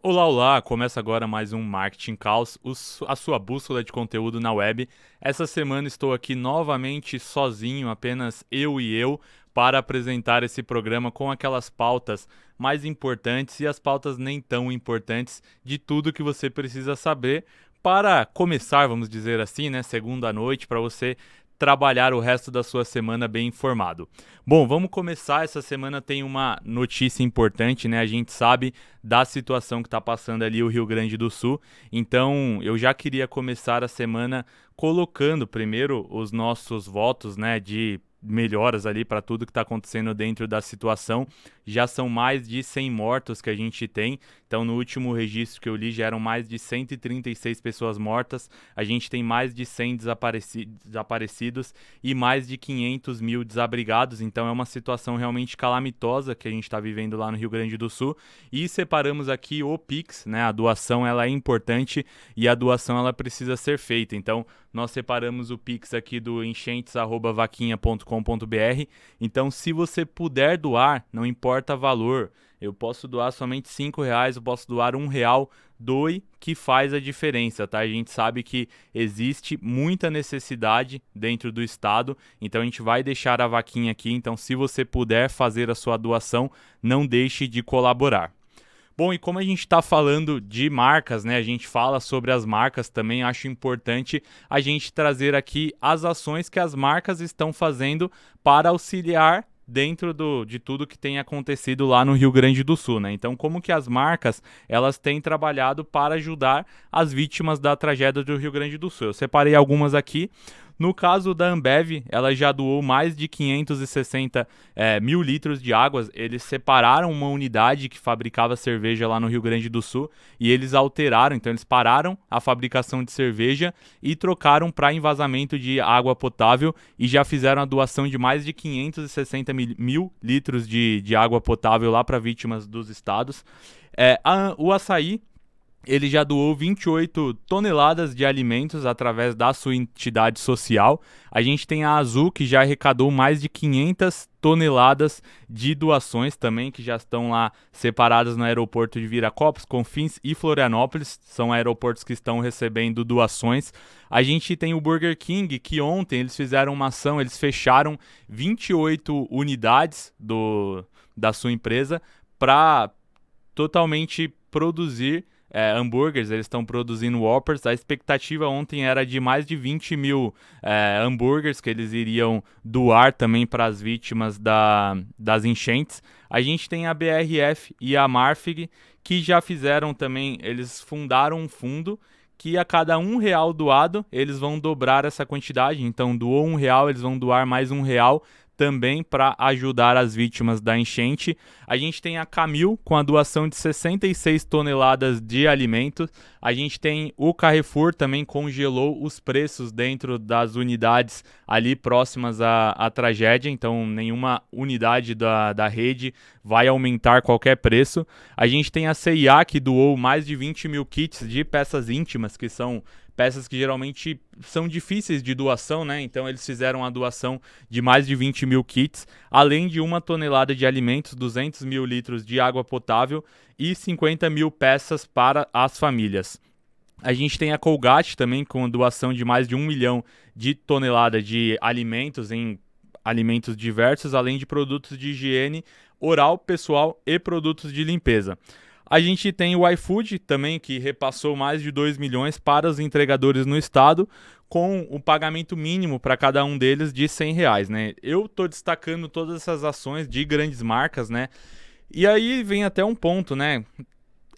Olá, olá! Começa agora mais um Marketing Caos, a sua bússola de conteúdo na web. Essa semana estou aqui novamente sozinho, apenas eu, para apresentar esse programa com aquelas pautas mais importantes e as pautas nem tão importantes de tudo que você precisa saber para começar, vamos dizer assim, né, segunda noite, para você trabalhar o resto da sua semana bem informado. Bom, vamos começar. Essa semana tem uma notícia importante, né? A gente sabe da situação que está passando ali o Rio Grande do Sul. Então, eu já queria começar a semana colocando primeiro os nossos votos, né, de melhoras ali para tudo que está acontecendo dentro da situação. Já são mais de 100 mortos que a gente tem. Então, no último registro que eu li, já eram mais de 136 pessoas mortas. A gente tem mais de 100 desaparecidos e mais de 500 mil desabrigados. Então, é uma situação realmente calamitosa que a gente está vivendo lá no Rio Grande do Sul. E separamos aqui o Pix, né? A doação ela é importante e a doação ela precisa ser feita. Então, nós separamos o Pix aqui do enchentes@vaquinha.com.br. Então, se você puder doar, não importa valor, eu posso doar somente R$ 5, eu posso doar R$ 1, doe que faz a diferença, tá? A gente sabe que existe muita necessidade dentro do estado, então a gente vai deixar a vaquinha aqui. Então, se você puder fazer a sua doação, não deixe de colaborar. Bom, e como a gente está falando de marcas, né? A gente fala sobre as marcas também. Acho importante a gente trazer aqui as ações que as marcas estão fazendo para auxiliar dentro de tudo que tem acontecido lá no Rio Grande do Sul, né? Então, como que as marcas elas têm trabalhado para ajudar as vítimas da tragédia do Rio Grande do Sul? Eu separei algumas aqui. No caso da Ambev, ela já doou mais de 560 mil litros de água. Eles separaram uma unidade que fabricava cerveja lá no Rio Grande do Sul e eles alteraram, então eles pararam a fabricação de cerveja e trocaram para envasamento de água potável e já fizeram a doação de mais de 560 mil litros de água potável lá para vítimas dos estados. O Açaí, ele já doou 28 toneladas de alimentos através da sua entidade social. A gente tem a Azul, que já arrecadou mais de 500 toneladas de doações também, que já estão lá separadas no aeroporto de Viracopos, Confins e Florianópolis. São aeroportos que estão recebendo doações. A gente tem o Burger King, que ontem eles fizeram uma ação, eles fecharam 28 unidades da sua empresa para totalmente produzir hambúrgueres. Eles estão produzindo Whoppers. A expectativa ontem era de mais de 20 mil hambúrgueres que eles iriam doar também para as vítimas das enchentes. A gente tem a BRF e a Marfrig, que já fizeram também, eles fundaram um fundo que a cada R$ 1 doado, eles vão dobrar essa quantidade. Então, doou R$ 1, eles vão doar mais R$ 1 também para ajudar as vítimas da enchente. A gente tem a Camil com a doação de 66 toneladas de alimentos. A gente tem o Carrefour também congelou os preços dentro das unidades ali próximas à tragédia. Então nenhuma unidade da rede vai aumentar qualquer preço. A gente tem a CIA que doou mais de 20 mil kits de peças íntimas, que são peças que geralmente são difíceis de doação, né? Então eles fizeram a doação de mais de 20 mil kits, além de 1 tonelada de alimentos, 200 mil litros de água potável e 50 mil peças para as famílias. A gente tem a Colgate também com a doação de mais de 1 milhão de toneladas de alimentos em alimentos diversos, além de produtos de higiene oral, pessoal e produtos de limpeza. A gente tem o iFood também, que repassou mais de 2 milhões para os entregadores no estado, com o pagamento mínimo para cada um deles de R$ 100, né? Eu estou destacando todas essas ações de grandes marcas, né? E aí vem até um ponto, né?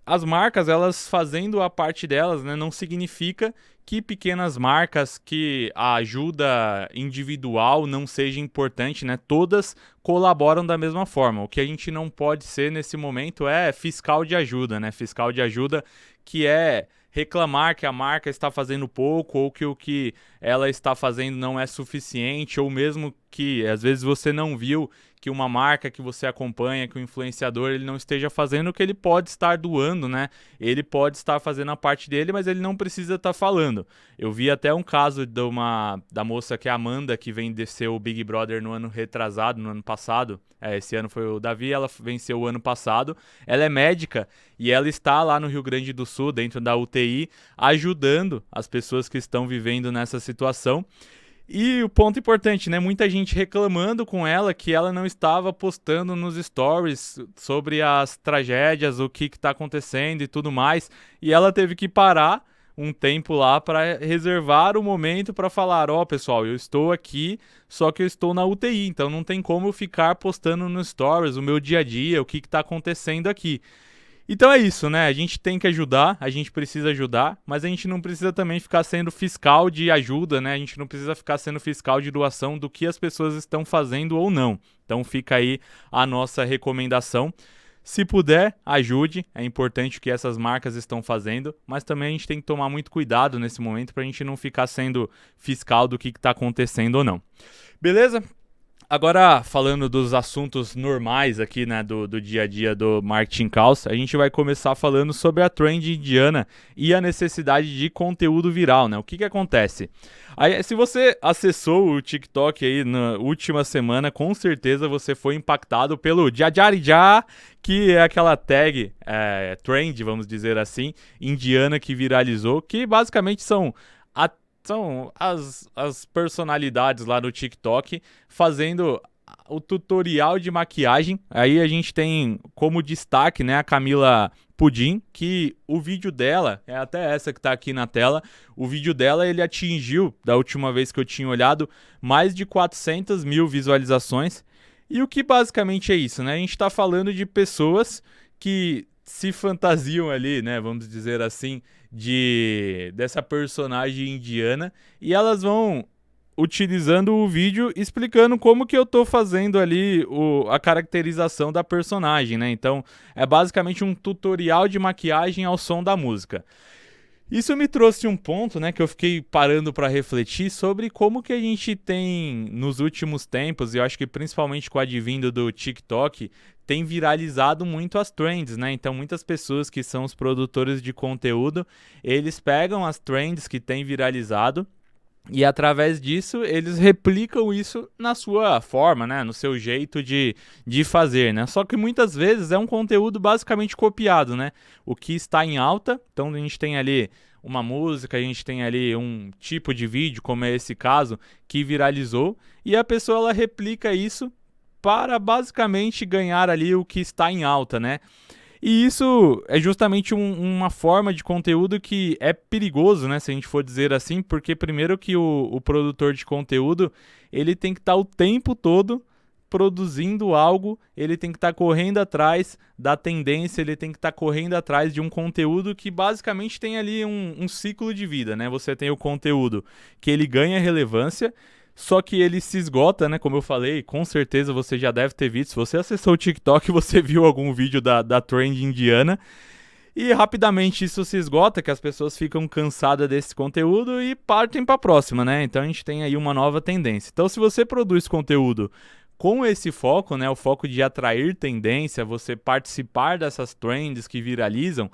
As marcas, elas fazendo a parte delas, né, não significa que pequenas marcas, que a ajuda individual não seja importante, né? Todas colaboram da mesma forma. O que a gente não pode ser nesse momento é fiscal de ajuda, né? Fiscal de ajuda que é reclamar que a marca está fazendo pouco ou que o que ela está fazendo não é suficiente, ou mesmo que às vezes você não viu que uma marca que você acompanha, que o influenciador ele não esteja fazendo o que ele pode estar doando, né? Ele pode estar fazendo a parte dele, mas ele não precisa estar falando. Eu vi até um caso da moça que é a Amanda, que venceu o Big Brother no ano retrasado, no ano passado. Esse ano foi o Davi, ela venceu o ano passado. Ela é médica e ela está lá no Rio Grande do Sul, dentro da UTI, ajudando as pessoas que estão vivendo nessa situação. E o ponto importante, né? Muita gente reclamando com ela que ela não estava postando nos stories sobre as tragédias, o que está acontecendo e tudo mais. E ela teve que parar um tempo lá para reservar o momento para falar: ó, pessoal, eu estou aqui, só que eu estou na UTI, então não tem como eu ficar postando nos stories o meu dia a dia, o que está acontecendo aqui. Então é isso, né? A gente tem que ajudar, a gente precisa ajudar, mas a gente não precisa também ficar sendo fiscal de ajuda, né? A gente não precisa ficar sendo fiscal de doação do que as pessoas estão fazendo ou não. Então fica aí a nossa recomendação. Se puder, ajude. É importante o que essas marcas estão fazendo, mas também a gente tem que tomar muito cuidado nesse momento para a gente não ficar sendo fiscal do que está acontecendo ou não. Beleza? Agora, falando dos assuntos normais aqui, né, do dia a dia do Marketing Caos, a gente vai começar falando sobre a trend indiana e a necessidade de conteúdo viral, né? O que acontece? Aí, se você acessou o TikTok aí na última semana, com certeza você foi impactado pelo Jajarija, que é aquela tag trend, vamos dizer assim, indiana que viralizou, que basicamente são as personalidades lá no TikTok fazendo o tutorial de maquiagem. Aí a gente tem como destaque, né, a Camila Pudim, que o vídeo dela, é até essa que tá aqui na tela, o vídeo dela ele atingiu, da última vez que eu tinha olhado, mais de 400 mil visualizações. E o que basicamente é isso, né? A gente tá falando de pessoas que se fantasiam ali, né, vamos dizer assim, dessa personagem indiana, e elas vão utilizando o vídeo explicando como que eu tô fazendo ali a caracterização da personagem, né? Então é basicamente um tutorial de maquiagem ao som da música. Isso me trouxe um ponto, né, que eu fiquei parando para refletir sobre como que a gente tem, nos últimos tempos, e eu acho que principalmente com o advindo do TikTok, tem viralizado muito as trends, né? Então muitas pessoas que são os produtores de conteúdo, eles pegam as trends que têm viralizado e através disso, eles replicam isso na sua forma, né? No seu jeito de fazer, né? Só que muitas vezes é um conteúdo basicamente copiado, né? O que está em alta, então a gente tem ali uma música, a gente tem ali um tipo de vídeo, como é esse caso, que viralizou, e a pessoa ela replica isso para basicamente ganhar ali o que está em alta, né? E isso é justamente uma forma de conteúdo que é perigoso, né? Se a gente for dizer assim, porque primeiro que o produtor de conteúdo, ele tem que estar o tempo todo produzindo algo, ele tem que estar correndo atrás da tendência, ele tem que estar correndo atrás de um conteúdo que basicamente tem ali um ciclo de vida, né? Você tem o conteúdo que ele ganha relevância, só que ele se esgota, né? Como eu falei, com certeza você já deve ter visto. Se você acessou o TikTok, você viu algum vídeo da trend indiana. E rapidamente isso se esgota, que as pessoas ficam cansadas desse conteúdo e partem para a próxima, né? Então a gente tem aí uma nova tendência. Então se você produz conteúdo com esse foco, né? O foco de atrair tendência, você participar dessas trends que viralizam,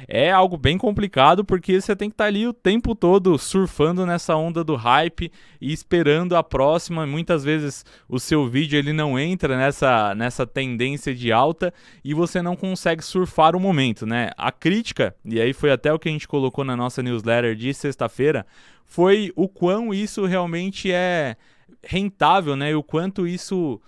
é algo bem complicado, porque você tem que estar ali o tempo todo surfando nessa onda do hype e esperando a próxima. Muitas vezes o seu vídeo ele não entra nessa tendência de alta e você não consegue surfar o momento, né? A crítica, e aí foi até o que a gente colocou na nossa newsletter de sexta-feira, foi o quão isso realmente é rentável, né? E o quanto isso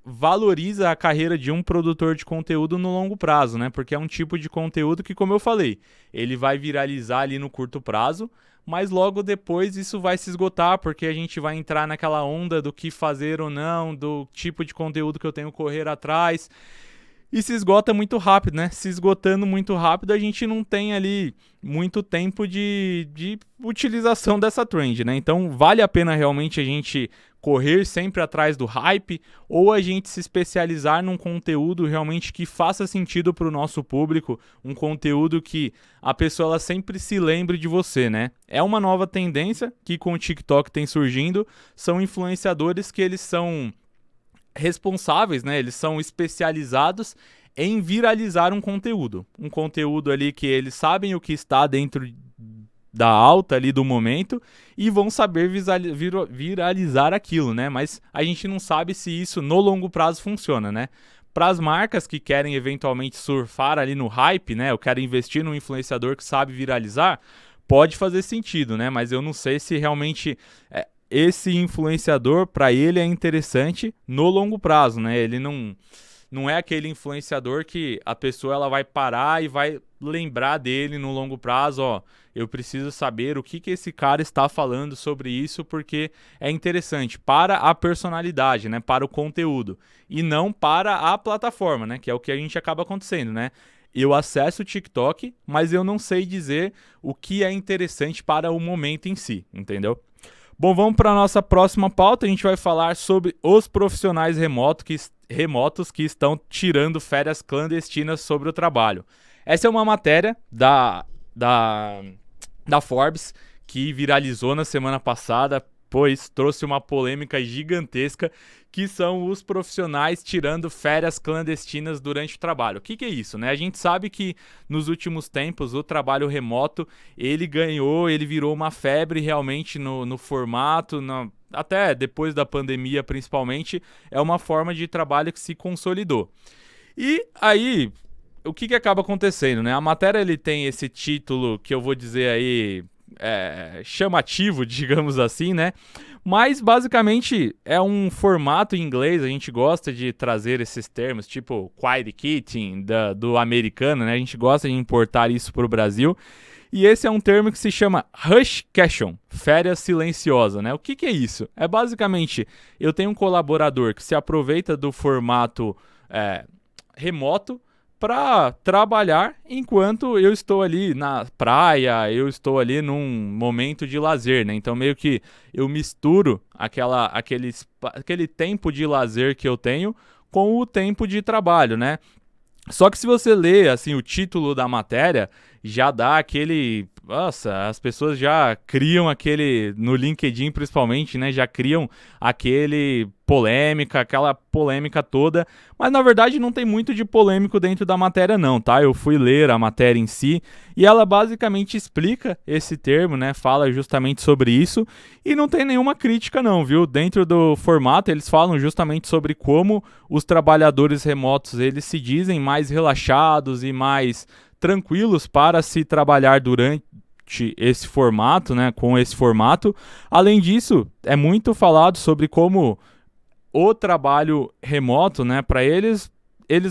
valoriza a carreira de um produtor de conteúdo no longo prazo, né? Porque é um tipo de conteúdo que, como eu falei, ele vai viralizar ali no curto prazo, mas logo depois isso vai se esgotar, porque a gente vai entrar naquela onda do que fazer ou não, do tipo de conteúdo que eu tenho que correr atrás. E se esgota muito rápido, né? Se esgotando muito rápido, a gente não tem ali muito tempo de utilização dessa trend, né? Então, vale a pena realmente a gente correr sempre atrás do hype ou a gente se especializar num conteúdo realmente que faça sentido para o nosso público, um conteúdo que a pessoa ela sempre se lembre de você, né? É uma nova tendência que com o TikTok tem surgindo, são influenciadores que eles são responsáveis, né? Eles são especializados em viralizar um conteúdo ali que eles sabem o que está dentro da alta ali do momento e vão saber viralizar aquilo, né? Mas a gente não sabe se isso no longo prazo funciona, né? Para as marcas que querem eventualmente surfar ali no hype, né? Eu quero investir num influenciador que sabe viralizar, pode fazer sentido, né? Mas eu não sei se realmente esse influenciador, para ele, é interessante no longo prazo, né? Ele não é aquele influenciador que a pessoa ela vai parar e vai lembrar dele no longo prazo, ó, eu preciso saber o que esse cara está falando sobre isso porque é interessante para a personalidade, né, para o conteúdo e não para a plataforma, né, que é o que a gente acaba acontecendo, né? Eu acesso o TikTok, mas eu não sei dizer o que é interessante para o momento em si, entendeu? Bom, vamos para a nossa próxima pauta. A gente vai falar sobre os profissionais remotos que estão tirando férias clandestinas sobre o trabalho. Essa é uma matéria da Forbes que viralizou na semana passada, pois trouxe uma polêmica gigantesca, que são os profissionais tirando férias clandestinas durante o trabalho. O que é isso, né? A gente sabe que nos últimos tempos o trabalho remoto, ele virou uma febre realmente no formato, até depois da pandemia principalmente, é uma forma de trabalho que se consolidou. E aí, o que acaba acontecendo, né? A matéria ele tem esse título que eu vou dizer aí chamativo, digamos assim, né? Mas basicamente é um formato em inglês, a gente gosta de trazer esses termos, tipo quiet quitting do americano, né? A gente gosta de importar isso para o Brasil. E esse é um termo que se chama Rushcation, férias silenciosa, né? O que é isso? É basicamente, eu tenho um colaborador que se aproveita do formato remoto para trabalhar enquanto eu estou ali na praia, eu estou ali num momento de lazer, né? Então meio que eu misturo aquele tempo de lazer que eu tenho com o tempo de trabalho, né? Só que se você lê assim o título da matéria, já dá aquele, nossa, as pessoas já criam aquele no LinkedIn principalmente, né? Já criam aquela polêmica toda, mas na verdade não tem muito de polêmico dentro da matéria não, tá? Eu fui ler a matéria em si e ela basicamente explica esse termo, né? Fala justamente sobre isso e não tem nenhuma crítica não, viu? Dentro do formato eles falam justamente sobre como os trabalhadores remotos eles se dizem mais relaxados e mais tranquilos para se trabalhar durante esse formato, né, com esse formato. Além disso, é muito falado sobre como o trabalho remoto, né, para eles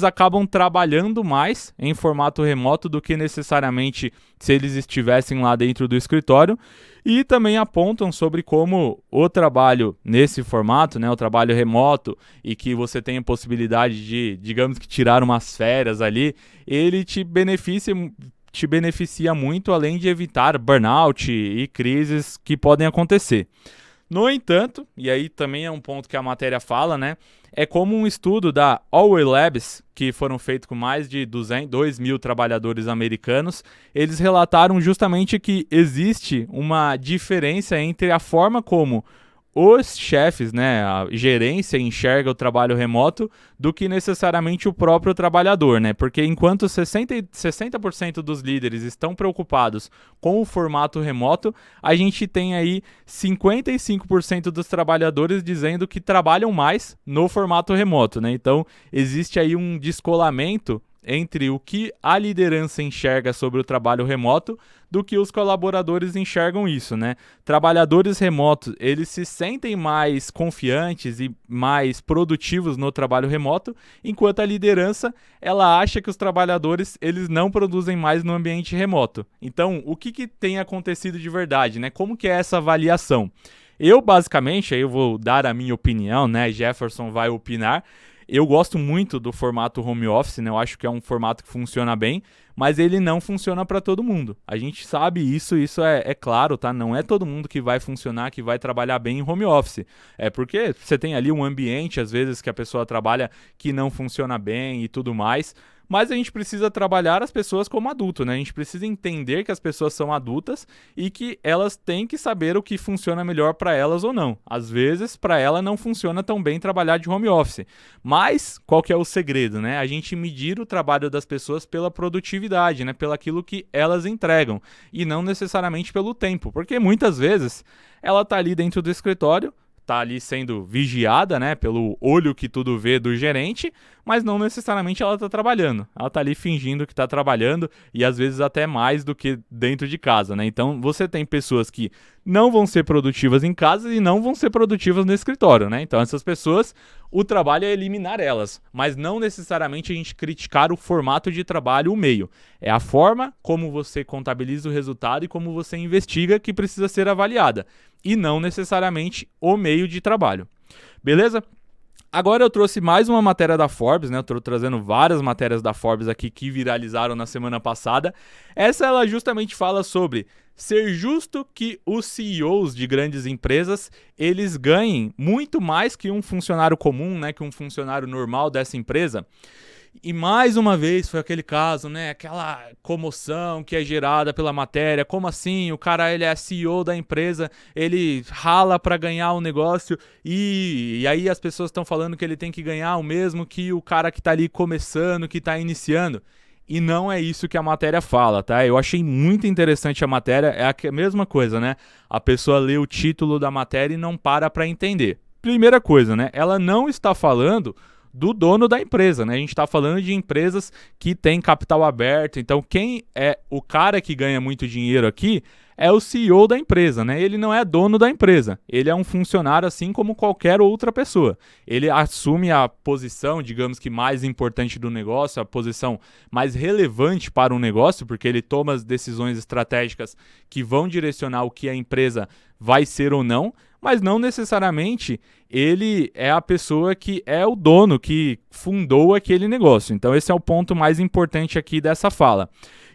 acabam trabalhando mais em formato remoto do que necessariamente se eles estivessem lá dentro do escritório, e também apontam sobre como o trabalho nesse formato, né, o trabalho remoto, e que você tem a possibilidade de, digamos que tirar umas férias ali, ele te beneficia muito, além de evitar burnout e crises que podem acontecer. No entanto, e aí também é um ponto que a matéria fala, né? É como um estudo da Alway Labs, que foram feitos com mais de 2 mil trabalhadores americanos, eles relataram justamente que existe uma diferença entre a forma como os chefes, né, a gerência enxerga o trabalho remoto do que necessariamente o próprio trabalhador, né? Porque enquanto 60% dos líderes estão preocupados com o formato remoto, a gente tem aí 55% dos trabalhadores dizendo que trabalham mais no formato remoto, né? Então, existe aí um descolamento entre o que a liderança enxerga sobre o trabalho remoto do que os colaboradores enxergam isso, né? Trabalhadores remotos, eles se sentem mais confiantes e mais produtivos no trabalho remoto, enquanto a liderança, ela acha que os trabalhadores, eles não produzem mais no ambiente remoto. Então, o que tem acontecido de verdade, né? Como que é essa avaliação? Eu, basicamente, aí eu vou dar a minha opinião, né? Jefferson vai opinar. Eu gosto muito do formato home office, né? Eu acho que é um formato que funciona bem, mas ele não funciona para todo mundo. A gente sabe isso é claro, tá? Não é todo mundo que vai funcionar, que vai trabalhar bem em home office. É porque você tem ali um ambiente, às vezes, que a pessoa trabalha que não funciona bem e tudo mais. mas a gente precisa trabalhar as pessoas como adulto, né? A gente precisa entender que as pessoas são adultas e que elas têm que saber o que funciona melhor para elas ou não. Às vezes, para ela não funciona tão bem trabalhar de home office. Mas qual que é o segredo, né? A gente medir o trabalho das pessoas pela produtividade, né? Pelo aquilo que elas entregam e não necessariamente pelo tempo, porque muitas vezes ela tá ali dentro do escritório, tá ali sendo vigiada, né, pelo olho que tudo vê do gerente, mas não necessariamente ela tá trabalhando. Ela tá ali fingindo que tá trabalhando e às vezes até mais do que dentro de casa, né? Então você tem pessoas que não vão ser produtivas em casa e não vão ser produtivas no escritório, né? Então essas pessoas, o trabalho é eliminar elas, mas não necessariamente a gente criticar o formato de trabalho, o meio. É a forma como você contabiliza o resultado e como você investiga que precisa ser avaliada, e não necessariamente o meio de trabalho. Beleza? Agora eu trouxe mais uma matéria da Forbes, né? Eu estou trazendo várias matérias da Forbes aqui que viralizaram na semana passada. Essa ela justamente fala sobre ser justo que os CEOs de grandes empresas, eles ganhem muito mais que um funcionário comum, né? Que um funcionário normal dessa empresa. E mais uma vez foi aquele caso, né? Aquela comoção que é gerada pela matéria. Como assim? O cara, ele é CEO da empresa, ele rala para ganhar o negócio e aí as pessoas estão falando que ele tem que ganhar o mesmo que o cara que tá ali começando, que tá iniciando. E não é isso que a matéria fala, tá? Eu achei muito interessante a matéria. É a mesma coisa, né? A pessoa lê o título da matéria e não para entender. Primeira coisa, né? Ela não está falando do dono da empresa, né? A gente está falando de empresas que têm capital aberto. Então, quem é o cara que ganha muito dinheiro aqui é o CEO da empresa, né? Ele não é dono da empresa. Ele é um funcionário assim como qualquer outra pessoa. Ele assume a posição, digamos que mais importante do negócio, a posição mais relevante para o negócio, porque ele toma as decisões estratégicas que vão direcionar o que a empresa vai ser ou não, mas não necessariamente ele é a pessoa que é o dono, que fundou aquele negócio. Então esse é o ponto mais importante aqui dessa fala.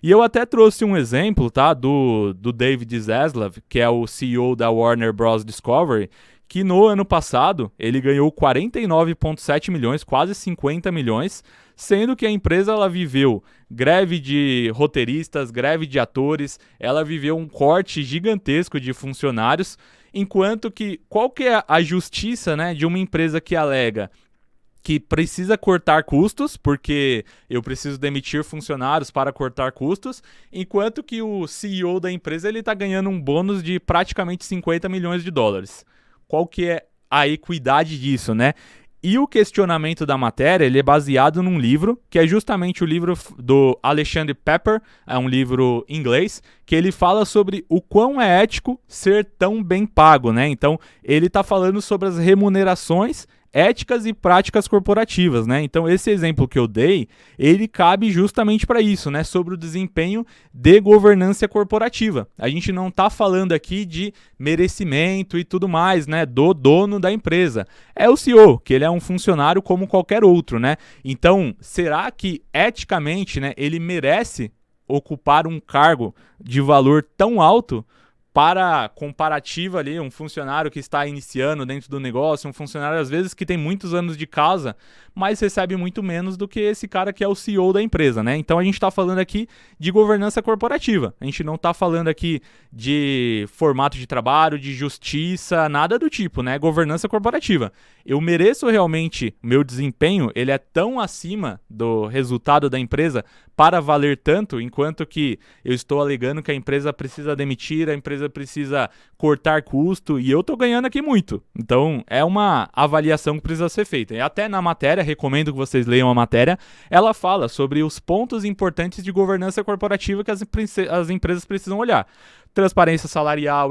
E eu até trouxe um exemplo, tá, do David Zaslav, que é o CEO da Warner Bros. Discovery, que no ano passado ele ganhou 49,7 milhões, quase 50 milhões, sendo que a empresa ela viveu greve de roteiristas, greve de atores, ela viveu um corte gigantesco de funcionários, enquanto que qual que é a justiça, né, de uma empresa que alega que precisa cortar custos, porque eu preciso demitir funcionários para cortar custos, enquanto que o CEO da empresa ele está ganhando um bônus de praticamente 50 milhões de dólares. Qual que é a equidade disso, né? E o questionamento da matéria ele é baseado num livro, que é justamente o livro do Alexandre Pepper, é um livro inglês, que ele fala sobre o quão é ético ser tão bem pago, né? Então, ele está falando sobre as remunerações éticas e práticas corporativas, né? Então esse exemplo que eu dei, ele cabe justamente para isso, né? Sobre o desempenho de governança corporativa. A gente não está falando aqui de merecimento e tudo mais, né? Do dono da empresa. É o CEO, que ele é um funcionário como qualquer outro, né? Então, será que eticamente, né, ele merece ocupar um cargo de valor tão alto para comparativa ali, um funcionário que está iniciando dentro do negócio, um funcionário às vezes que tem muitos anos de casa, mas recebe muito menos do que esse cara que é o CEO da empresa, né? Então a gente está falando aqui de governança corporativa, a gente não está falando aqui de formato de trabalho, de justiça, nada do tipo, né? Governança corporativa. Eu mereço realmente, meu desempenho, ele é tão acima do resultado da empresa para valer tanto, enquanto que eu estou alegando que a empresa precisa demitir, a empresa precisa cortar custo e eu tô ganhando aqui muito. Então é uma avaliação que precisa ser feita. E até na matéria, recomendo que vocês leiam a matéria, ela fala sobre os pontos importantes de governança corporativa que as empresas precisam olhar. Transparência salarial,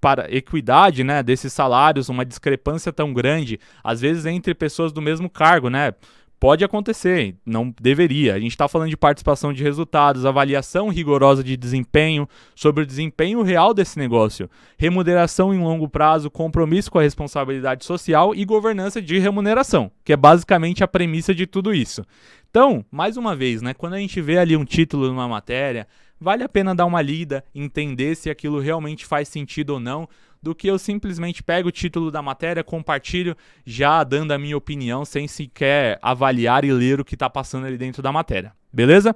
para equidade, né, desses salários, uma discrepância tão grande, às vezes entre pessoas do mesmo cargo, né? Pode acontecer, não deveria. A gente está falando de participação de resultados, avaliação rigorosa de desempenho, sobre o desempenho real desse negócio, remuneração em longo prazo, compromisso com a responsabilidade social e governança de remuneração, que é basicamente a premissa de tudo isso. Então, mais uma vez, né, quando a gente vê ali um título numa matéria, vale a pena dar uma lida, entender se aquilo realmente faz sentido ou não, do que eu simplesmente pego o título da matéria, compartilho, já dando a minha opinião, sem sequer avaliar e ler o que está passando ali dentro da matéria. Beleza?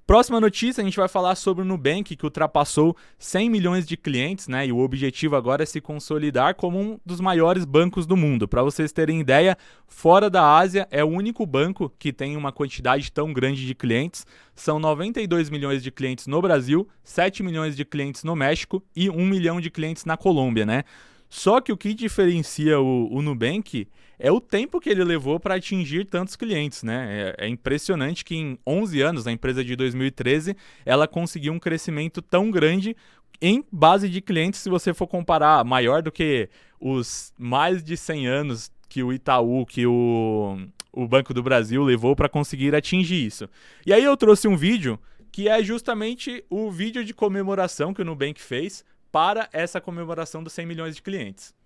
Próxima notícia, a gente vai falar sobre o Nubank, que ultrapassou 100 milhões de clientes, né? E o objetivo agora é se consolidar como um dos maiores bancos do mundo. Para vocês terem ideia, fora da Ásia, é o único banco que tem uma quantidade tão grande de clientes. São 92 milhões de clientes no Brasil, 7 milhões de clientes no México e 1 milhão de clientes na Colômbia, né? Só que o que diferencia o Nubank é o tempo que ele levou para atingir tantos clientes, né? É impressionante que em 11 anos, na empresa de 2013, ela conseguiu um crescimento tão grande em base de clientes, se você for comparar, maior do que os mais de 100 anos que o Itaú, que o Banco do Brasil levou para conseguir atingir isso. E aí eu trouxe um vídeo que é justamente o vídeo de comemoração que o Nubank fez para essa comemoração dos 100 milhões de clientes.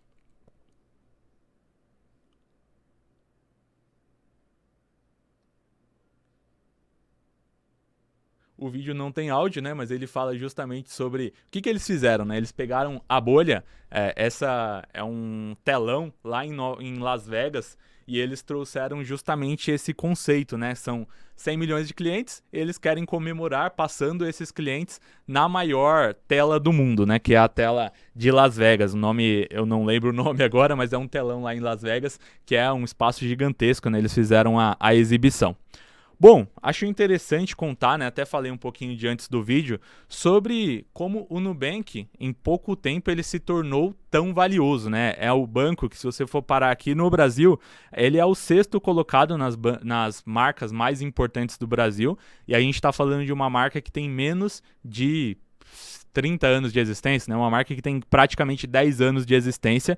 O vídeo não tem áudio, né? Mas ele fala justamente sobre o que eles fizeram, né? Eles pegaram a bolha, essa é um telão lá em Las Vegas, e eles trouxeram justamente esse conceito, né? São 100 milhões de clientes, eles querem comemorar passando esses clientes na maior tela do mundo, né? Que é a tela de Las Vegas. O nome, eu não lembro o nome agora, mas é um telão lá em Las Vegas, que é um espaço gigantesco, né? Eles fizeram a exibição. Bom, acho interessante contar, né? Até falei um pouquinho de antes do vídeo, sobre como o Nubank, em pouco tempo, ele se tornou tão valioso, né? É o banco que, se você for parar aqui no Brasil, ele é o sexto colocado nas marcas mais importantes do Brasil, e a gente está falando de uma marca que tem menos de 30 anos de existência, né? Uma marca que tem praticamente 10 anos de existência.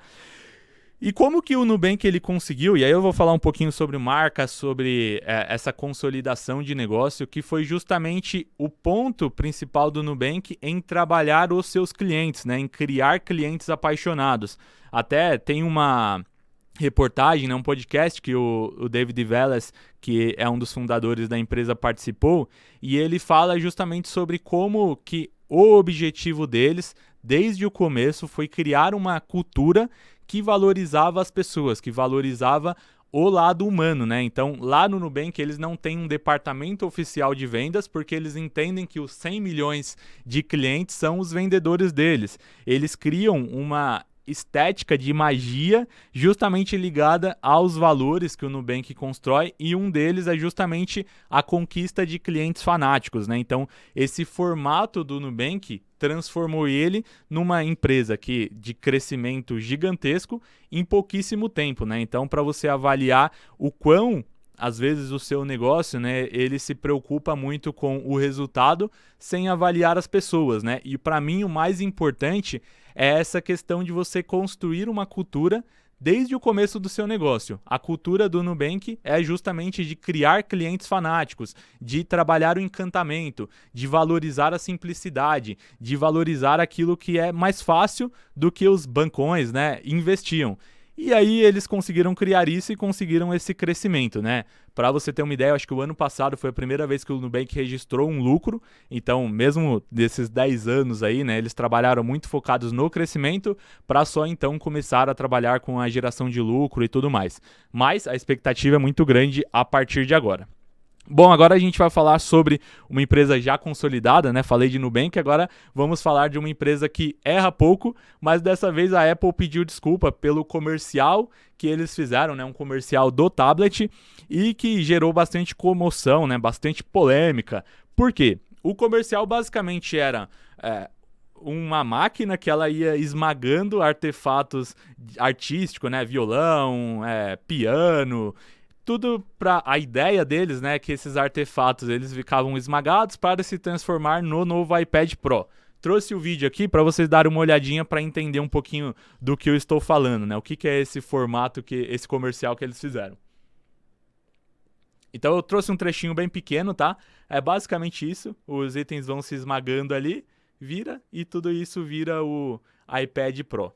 E como que o Nubank ele conseguiu, e aí eu vou falar um pouquinho sobre marca, sobre essa consolidação de negócio, que foi justamente o ponto principal do Nubank em trabalhar os seus clientes, né, em criar clientes apaixonados. Até tem uma reportagem, né, um podcast que o David Velas, que é um dos fundadores da empresa, participou, e ele fala justamente sobre como que o objetivo deles, desde o começo, foi criar uma cultura que valorizava as pessoas, que valorizava o lado humano, né? Então, lá no Nubank, eles não têm um departamento oficial de vendas, porque eles entendem que os 100 milhões de clientes são os vendedores deles. Eles criam uma estética de magia justamente ligada aos valores que o Nubank constrói, e um deles é justamente a conquista de clientes fanáticos, né? Então, esse formato do Nubank transformou ele numa empresa que de crescimento gigantesco em pouquíssimo tempo, né? Então, para você avaliar o quão às vezes o seu negócio, né, ele se preocupa muito com o resultado sem avaliar as pessoas, né? E para mim o mais importante é essa questão de você construir uma cultura desde o começo do seu negócio. A cultura do Nubank é justamente de criar clientes fanáticos, de trabalhar o encantamento, de valorizar a simplicidade, de valorizar aquilo que é mais fácil do que os bancões, né, investiam. E aí eles conseguiram criar isso e conseguiram esse crescimento, né? Para você ter uma ideia, eu acho que o ano passado foi a primeira vez que o Nubank registrou um lucro. Então, mesmo desses 10 anos aí, né, eles trabalharam muito focados no crescimento para só então começar a trabalhar com a geração de lucro e tudo mais. Mas a expectativa é muito grande a partir de agora. Bom, agora a gente vai falar sobre uma empresa já consolidada, né? Falei de Nubank, agora vamos falar de uma empresa que erra pouco, mas dessa vez a Apple pediu desculpa pelo comercial que eles fizeram, né? Um comercial do tablet, e que gerou bastante comoção, né? Bastante polêmica. Por quê? O comercial basicamente era uma máquina que ela ia esmagando artefatos artísticos, né? Violão, piano. Tudo para a ideia deles, né, que esses artefatos eles ficavam esmagados para se transformar no novo iPad Pro. Trouxe o vídeo aqui para vocês darem uma olhadinha para entender um pouquinho do que eu estou falando, né? O que é esse formato, esse comercial que eles fizeram. Então eu trouxe um trechinho bem pequeno, tá? É basicamente isso. Os itens vão se esmagando ali, vira, e tudo isso vira o iPad Pro.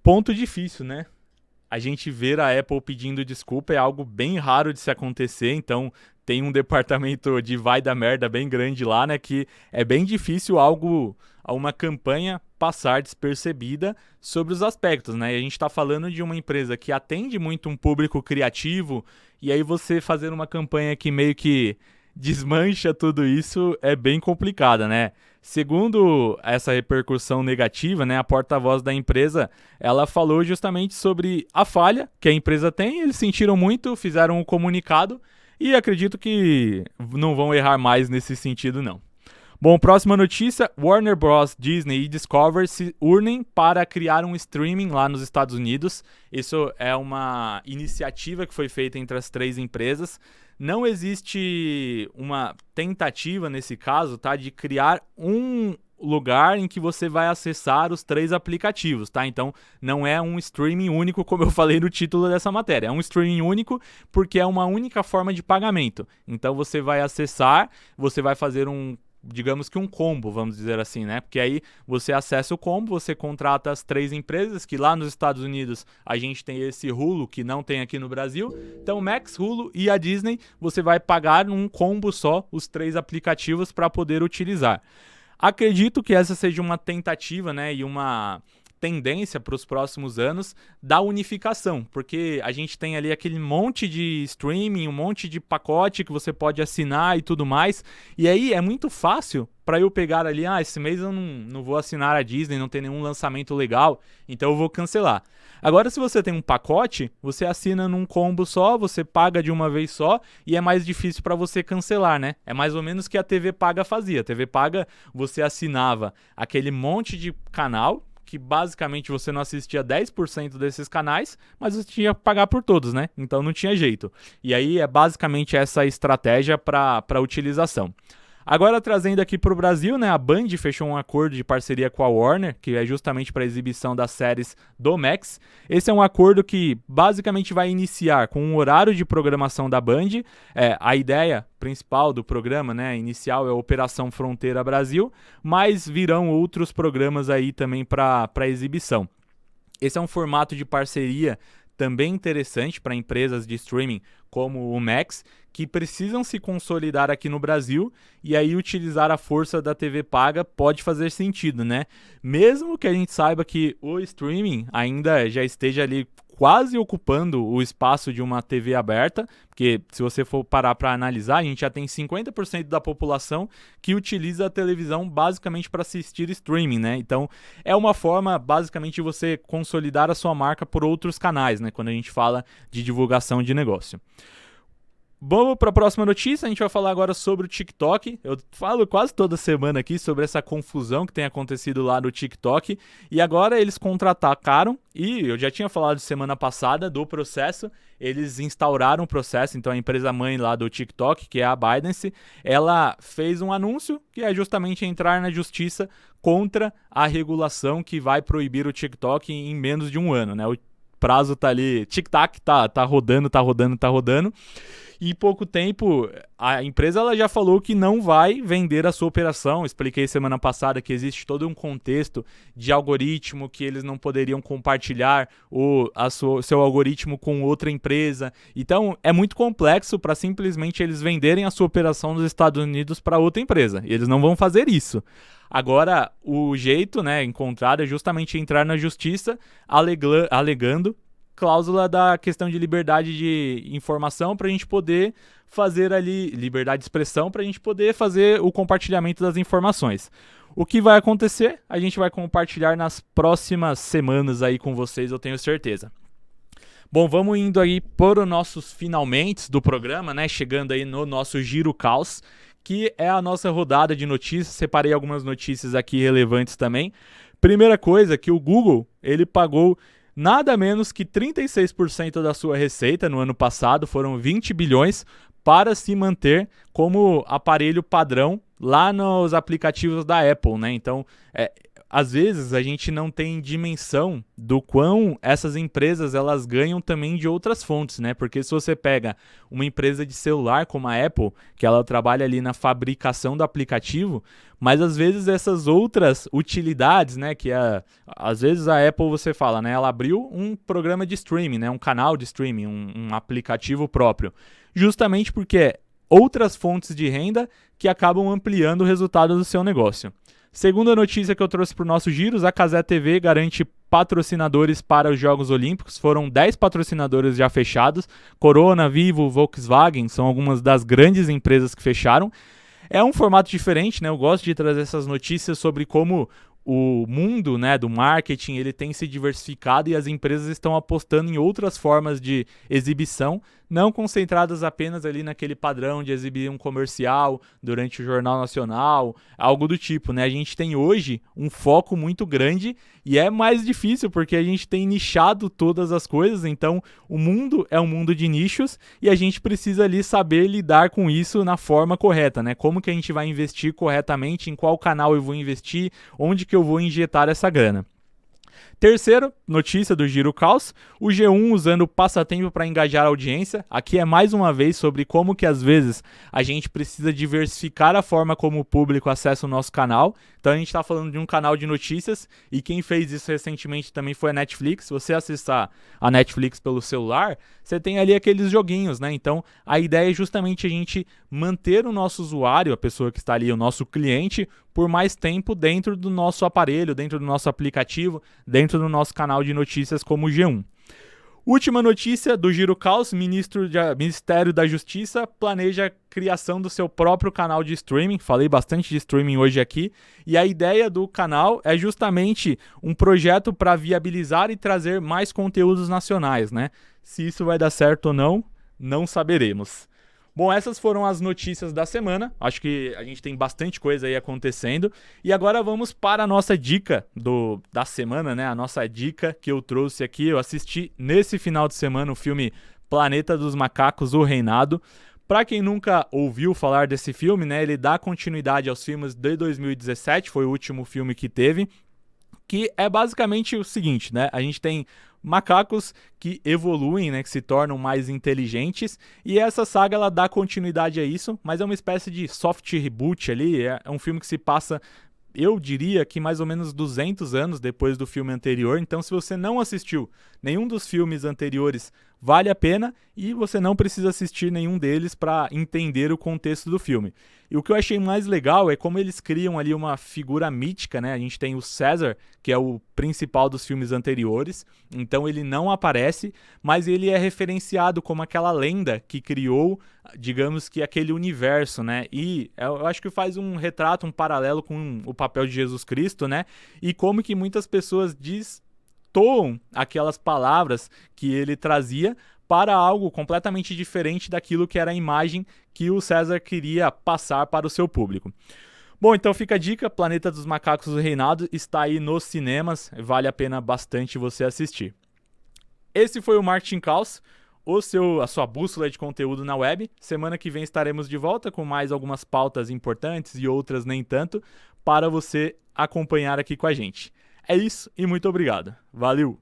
Ponto difícil, né? A gente ver a Apple pedindo desculpa é algo bem raro de se acontecer, então tem um departamento de vai da merda bem grande lá, né? Que é bem difícil uma campanha passar despercebida sobre os aspectos, né? E a gente está falando de uma empresa que atende muito um público criativo, e aí você fazer uma campanha que meio que desmancha tudo isso é bem complicada, né? Segundo essa repercussão negativa, né, a porta-voz da empresa, ela falou justamente sobre a falha que a empresa tem, eles sentiram muito, fizeram um comunicado e acredito que não vão errar mais nesse sentido, não. Bom, próxima notícia, Warner Bros, Disney e Discovery se unem para criar um streaming lá nos Estados Unidos. Isso é uma iniciativa que foi feita entre as 3 empresas. Não existe uma tentativa nesse caso, tá, de criar um lugar em que você vai acessar os 3 aplicativos, tá? Então, não é um streaming único, como eu falei no título dessa matéria. É um streaming único porque é uma única forma de pagamento. Então, você vai acessar, você vai fazer digamos que um combo, vamos dizer assim, né? Porque aí você acessa o combo, você contrata as 3 empresas, que lá nos Estados Unidos a gente tem esse Hulu, que não tem aqui no Brasil. Então, Max, Hulu e a Disney, você vai pagar num combo só os 3 aplicativos para poder utilizar. Acredito que essa seja uma tentativa, né, e uma tendência para os próximos anos da unificação, porque a gente tem ali aquele monte de streaming, um monte de pacote que você pode assinar e tudo mais, e aí é muito fácil para eu pegar ali, esse mês eu não vou assinar a Disney, não tem nenhum lançamento legal, então eu vou cancelar. Agora, se você tem um pacote, você assina num combo só, você paga de uma vez só e é mais difícil para você cancelar, né? É mais ou menos o que a TV Paga fazia. A TV Paga, você assinava aquele monte de canal, que basicamente você não assistia 10% desses canais, mas você tinha que pagar por todos, né? Então não tinha jeito. E aí é basicamente essa estratégia para utilização. Agora, trazendo aqui para o Brasil, né, a Band fechou um acordo de parceria com a Warner, que é justamente para a exibição das séries do Max. Esse é um acordo que basicamente vai iniciar com um horário de programação da Band. A ideia principal do programa, né, inicial, é a Operação Fronteira Brasil, mas virão outros programas aí também para exibição. Esse é um formato de parceria também interessante para empresas de streaming como o Max, que precisam se consolidar aqui no Brasil, e aí utilizar a força da TV paga pode fazer sentido, né? Mesmo que a gente saiba que o streaming ainda já esteja ali quase ocupando o espaço de uma TV aberta, porque se você for parar para analisar, a gente já tem 50% da população que utiliza a televisão basicamente para assistir streaming, né? Então, é uma forma basicamente de você consolidar a sua marca por outros canais, né? Quando a gente fala de divulgação de negócio. Vamos para a próxima notícia, a gente vai falar agora sobre o TikTok. Eu falo quase toda semana aqui sobre essa confusão que tem acontecido lá no TikTok. E agora eles contra-atacaram, e eu já tinha falado semana passada do processo. Eles instauraram o processo, então a empresa mãe lá do TikTok, que é a ByteDance, ela fez um anúncio que é justamente entrar na justiça contra a regulação que vai proibir o TikTok em menos de um ano, né? O prazo tá ali, tic-tac, tá rodando. E em pouco tempo, a empresa ela já falou que não vai vender a sua operação. Expliquei semana passada que existe todo um contexto de algoritmo, que eles não poderiam compartilhar seu algoritmo com outra empresa. Então, é muito complexo para simplesmente eles venderem a sua operação nos Estados Unidos para outra empresa. E eles não vão fazer isso. Agora, o jeito, né, encontrado é justamente entrar na justiça alegando cláusula da questão de liberdade de informação para a gente poder fazer ali, liberdade de expressão para a gente poder fazer o compartilhamento das informações. O que vai acontecer, a gente vai compartilhar nas próximas semanas aí com vocês, eu tenho certeza. Bom, vamos indo aí para os nossos finalmente do programa, né? Chegando aí no nosso Giro Caos, que é a nossa rodada de notícias. Separei algumas notícias aqui relevantes também. Primeira coisa, que o Google, ele pagou nada menos que 36% da sua receita no ano passado, foram 20 bilhões, para se manter como aparelho padrão lá nos aplicativos da Apple, né? Então, às vezes a gente não tem dimensão do quão essas empresas elas ganham também de outras fontes, né? Porque se você pega uma empresa de celular como a Apple, que ela trabalha ali na fabricação do aplicativo, mas às vezes essas outras utilidades, né? Que às vezes a Apple, você fala, né? Ela abriu um programa de streaming, né? Um canal de streaming, um aplicativo próprio. Justamente porque outras fontes de renda que acabam ampliando o resultado do seu negócio. Segunda notícia que eu trouxe para o nosso Giros, a Cazé TV garante patrocinadores para os Jogos Olímpicos. Foram 10 patrocinadores já fechados. Corona, Vivo, Volkswagen são algumas das grandes empresas que fecharam. É um formato diferente, né? Eu gosto de trazer essas notícias sobre como o mundo, né, do marketing ele tem se diversificado e as empresas estão apostando em outras formas de exibição, não concentradas apenas ali naquele padrão de exibir um comercial durante o Jornal Nacional, algo do tipo, né? A gente tem hoje um foco muito grande e é mais difícil porque a gente tem nichado todas as coisas, então o mundo é um mundo de nichos e a gente precisa ali saber lidar com isso na forma correta, né? Como que a gente vai investir corretamente, em qual canal eu vou investir, onde que eu vou injetar essa grana. Terceiro, notícia do Giro Caos, o G1 usando o passatempo para engajar a audiência. Aqui é mais uma vez sobre como que às vezes a gente precisa diversificar a forma como o público acessa o nosso canal. Então a gente está falando de um canal de notícias e quem fez isso recentemente também foi a Netflix. Se você acessar a Netflix pelo celular, você tem ali aqueles joguinhos, né? Então a ideia é justamente a gente manter o nosso usuário, a pessoa que está ali, o nosso cliente, por mais tempo dentro do nosso aparelho, dentro do nosso aplicativo, dentro do nosso canal de notícias como o G1. Última notícia do Giro Caos, Ministério da Justiça planeja a criação do seu próprio canal de streaming. Falei bastante de streaming hoje aqui. E a ideia do canal é justamente um projeto para viabilizar e trazer mais conteúdos nacionais, né? Se isso vai dar certo ou não, não saberemos. Bom, essas foram as notícias da semana. Acho que a gente tem bastante coisa aí acontecendo. E agora vamos para a nossa dica da semana, né? A nossa dica que eu trouxe aqui. Eu assisti nesse final de semana o filme Planeta dos Macacos, O Reinado. Para quem nunca ouviu falar desse filme, né? Ele dá continuidade aos filmes de 2017. Foi o último filme que teve. Que é basicamente o seguinte, né? A gente tem macacos que evoluem, né, que se tornam mais inteligentes, e essa saga ela dá continuidade a isso, mas é uma espécie de soft reboot ali, é um filme que se passa, eu diria que mais ou menos 200 anos depois do filme anterior, então se você não assistiu nenhum dos filmes anteriores, vale a pena, e você não precisa assistir nenhum deles para entender o contexto do filme. E o que eu achei mais legal é como eles criam ali uma figura mítica, né? A gente tem o César, que é o principal dos filmes anteriores, então ele não aparece, mas ele é referenciado como aquela lenda que criou, digamos que aquele universo, né? E eu acho que faz um retrato, um paralelo com o papel de Jesus Cristo, né? E como que muitas pessoas destoam aquelas palavras que ele trazia para algo completamente diferente daquilo que era a imagem que o César queria passar para o seu público. Bom, então fica a dica, Planeta dos Macacos, O Reinado, está aí nos cinemas, vale a pena bastante você assistir. Esse foi o Marketing Caos, a sua bússola de conteúdo na web. Semana que vem estaremos de volta com mais algumas pautas importantes e outras nem tanto, para você acompanhar aqui com a gente. É isso e muito obrigado. Valeu!